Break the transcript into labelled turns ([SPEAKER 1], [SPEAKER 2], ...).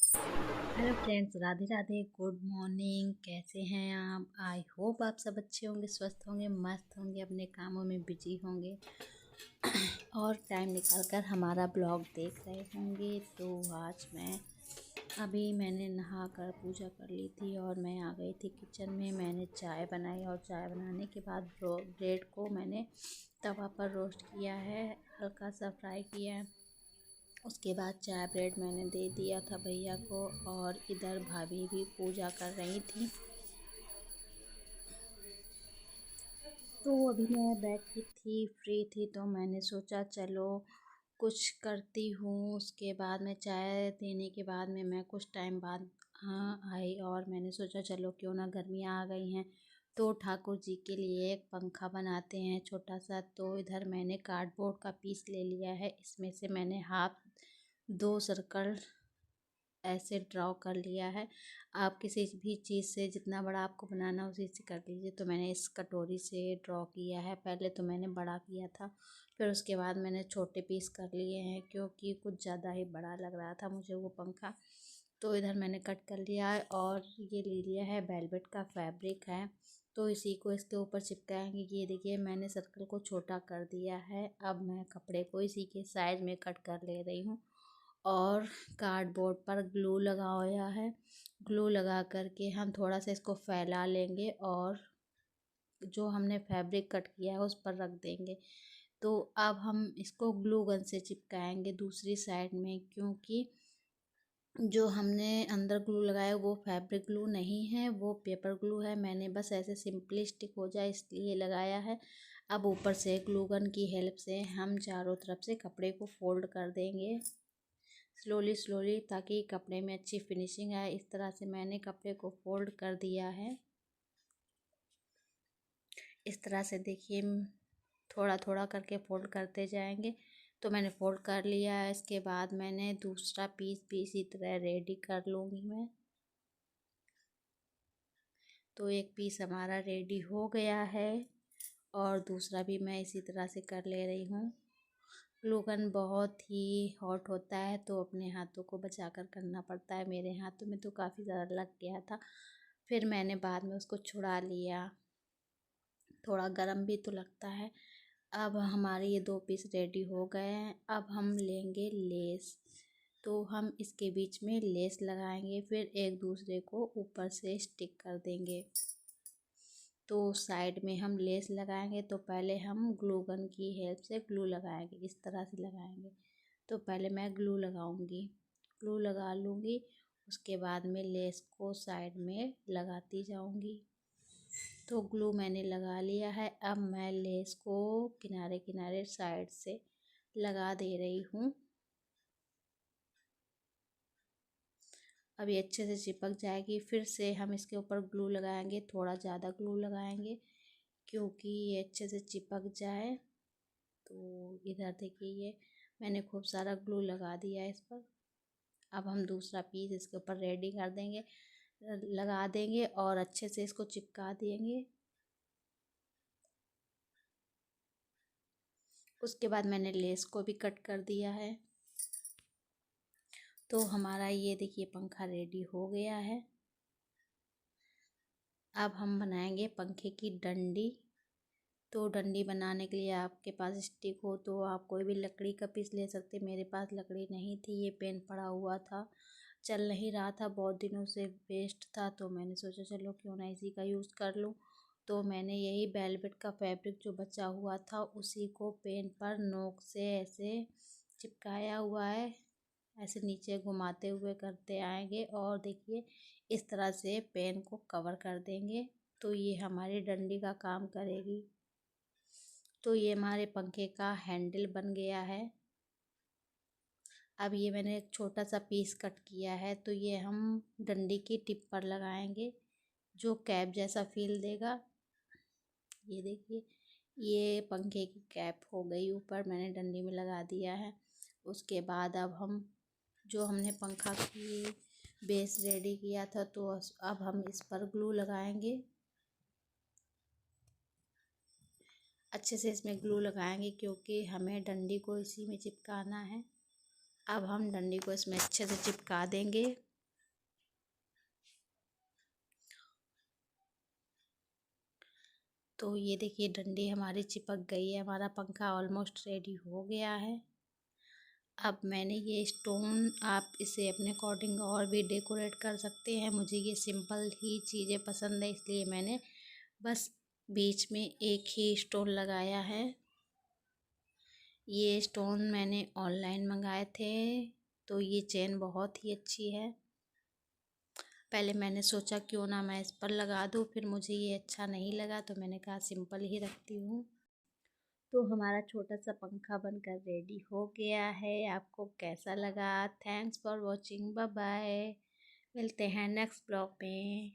[SPEAKER 1] Hello friends, Radhe Radhe, good morning. कैसे हैं आप? आई होप आप सब अच्छे होंगे, स्वस्थ होंगे, मस्त होंगे, अपने कामों में बिजी होंगे और टाइम निकाल कर हमारा ब्लॉग देख रहे होंगे। तो आज मैंने नहा कर पूजा कर ली थी और मैं आ गई थी किचन में। मैंने चाय बनाई और चाय बनाने के बाद ब्रेड को मैंने तवा पर रोस्ट किया है, हल्का सा फ्राई किया है। उसके बाद चाय ब्रेड मैंने दे दिया था भैया को और इधर भाभी भी पूजा कर रही थी। तो अभी मैं बैठी थी, फ्री थी, तो मैंने सोचा चलो कुछ करती हूँ। उसके बाद में चाय देने के बाद में मैं कुछ टाइम बाद आई और मैंने सोचा चलो क्यों ना, गर्मियाँ आ गई हैं तो ठाकुर जी के लिए एक पंखा बनाते हैं छोटा सा। तो इधर मैंने कार्डबोर्ड का पीस ले लिया है, इसमें से मैंने हाफ 2 सर्कल ऐसे ड्रॉ कर लिया है। आप किसी भी चीज़ से जितना बड़ा आपको बनाना उसी से कर लीजिए। तो मैंने इस कटोरी से ड्रॉ किया है। पहले तो मैंने बड़ा किया था, फिर उसके बाद मैंने छोटे पीस कर लिए हैं क्योंकि कुछ ज़्यादा ही बड़ा लग रहा था मुझे वो पंखा। तो इधर मैंने कट कर लिया है और ये ले लिया है, वेलवेट का फैब्रिक है। तो इसी को इसके ऊपर चिपकाएंगे। ये देखिए मैंने सर्कल को छोटा कर दिया है। अब मैं कपड़े को इसी के साइज में कट कर ले रही हूँ और कार्डबोर्ड पर ग्लू लगाया है। ग्लू लगा करके हम थोड़ा सा इसको फैला लेंगे और जो हमने फैब्रिक कट किया है उस पर रख देंगे। तो अब हम इसको ग्लू गन से चिपकाएंगे दूसरी साइड में, क्योंकि जो हमने अंदर ग्लू लगाया वो फैब्रिक ग्लू नहीं है, वो पेपर ग्लू है। मैंने बस ऐसे सिंपली स्टिक हो जाए इसलिए लगाया है। अब ऊपर से ग्लू गन की हेल्प से हम चारों तरफ से कपड़े को फोल्ड कर देंगे स्लोली स्लोली, ताकि कपड़े में अच्छी फिनिशिंग आए। इस तरह से मैंने कपड़े को फोल्ड कर दिया है। इस तरह से देखिए थोड़ा थोड़ा करके फोल्ड करते जाएंगे। तो मैंने फोल्ड कर लिया है। इसके बाद मैंने दूसरा पीस भी इसी तरह रेडी कर लूँगी मैं। तो एक पीस हमारा रेडी हो गया है और दूसरा भी मैं इसी तरह से कर ले रही हूँ। ग्लू गन बहुत ही हॉट होता है तो अपने हाथों को बचा कर करना पड़ता है। मेरे हाथों में तो काफ़ी ज़्यादा लग गया था, फिर मैंने बाद में उसको छुड़ा लिया। थोड़ा गर्म भी तो लगता है। अब हमारे ये 2 पीस रेडी हो गए हैं। अब हम लेंगे लेस। तो हम इसके बीच में लेस लगाएंगे, फिर एक दूसरे को ऊपर से स्टिक कर देंगे। तो साइड में हम लेस लगाएंगे। तो पहले हम ग्लू गन की हेल्प से ग्लू लगाएंगे, इस तरह से लगाएंगे। तो पहले मैं ग्लू लगाऊंगी, ग्लू लगा लूँगी। उसके बाद में लेस को साइड में लगाती जाऊंगी। तो ग्लू मैंने लगा लिया है। अब मैं लेस को किनारे किनारे साइड से लगा दे रही हूँ। अब ये अच्छे से चिपक जाएगी। फिर से हम इसके ऊपर ग्लू लगाएंगे, थोड़ा ज़्यादा ग्लू लगाएंगे क्योंकि ये अच्छे से चिपक जाए। तो इधर देखिए ये मैंने खूब सारा ग्लू लगा दिया है इस पर। अब हम दूसरा पीस इसके ऊपर रेडी कर देंगे, लगा देंगे और अच्छे से इसको चिपका देंगे। उसके बाद मैंने लेस को भी कट कर दिया है। तो हमारा ये देखिए पंखा रेडी हो गया है। अब हम बनाएंगे पंखे की डंडी। तो डंडी बनाने के लिए आपके पास स्टिक हो तो आप कोई भी लकड़ी का पीस ले सकते। मेरे पास लकड़ी नहीं थी, ये पेन पड़ा हुआ था, चल नहीं रहा था, बहुत दिनों से वेस्ट था। तो मैंने सोचा चलो क्यों ना इसी का यूज़ कर लूँ। तो मैंने यही वेलवेट का फैब्रिक जो बचा हुआ था उसी को पेन पर नोक से ऐसे चिपकाया हुआ है। ऐसे नीचे घुमाते हुए करते आएंगे और देखिए इस तरह से पेन को कवर कर देंगे। तो ये हमारी डंडी का काम करेगी। तो ये हमारे पंखे का हैंडल बन गया है। अब ये मैंने एक छोटा सा पीस कट किया है, तो ये हम डंडी की टिप पर लगाएंगे जो कैप जैसा फील देगा। ये देखिए ये पंखे की कैप हो गई ऊपर, मैंने डंडी में लगा दिया है। उसके बाद अब हम जो हमने पंखा की बेस रेडी किया था तो अब हम इस पर ग्लू लगाएंगे। अच्छे से इसमें ग्लू लगाएंगे क्योंकि हमें डंडी को इसी में चिपकाना है। अब हम डंडी को इसमें अच्छे से चिपका देंगे। तो ये देखिए डंडी हमारी चिपक गई है, हमारा पंखा ऑलमोस्ट रेडी हो गया है। अब मैंने ये स्टोन, आप इसे अपने अकॉर्डिंग और भी डेकोरेट कर सकते हैं। मुझे ये सिंपल ही चीज़ें पसंद है, इसलिए मैंने बस बीच में एक ही स्टोन लगाया है। ये स्टोन मैंने ऑनलाइन मंगाए थे, तो ये चेन बहुत ही अच्छी है। पहले मैंने सोचा क्यों ना मैं इस पर लगा दूँ, फिर मुझे ये अच्छा नहीं लगा तो मैंने कहा सिंपल ही रखती हूँ। तो हमारा छोटा सा पंखा बनकर रेडी हो गया है। आपको कैसा लगा? Thanks for watching, bye bye. मिलते हैं नेक्स्ट ब्लॉग में।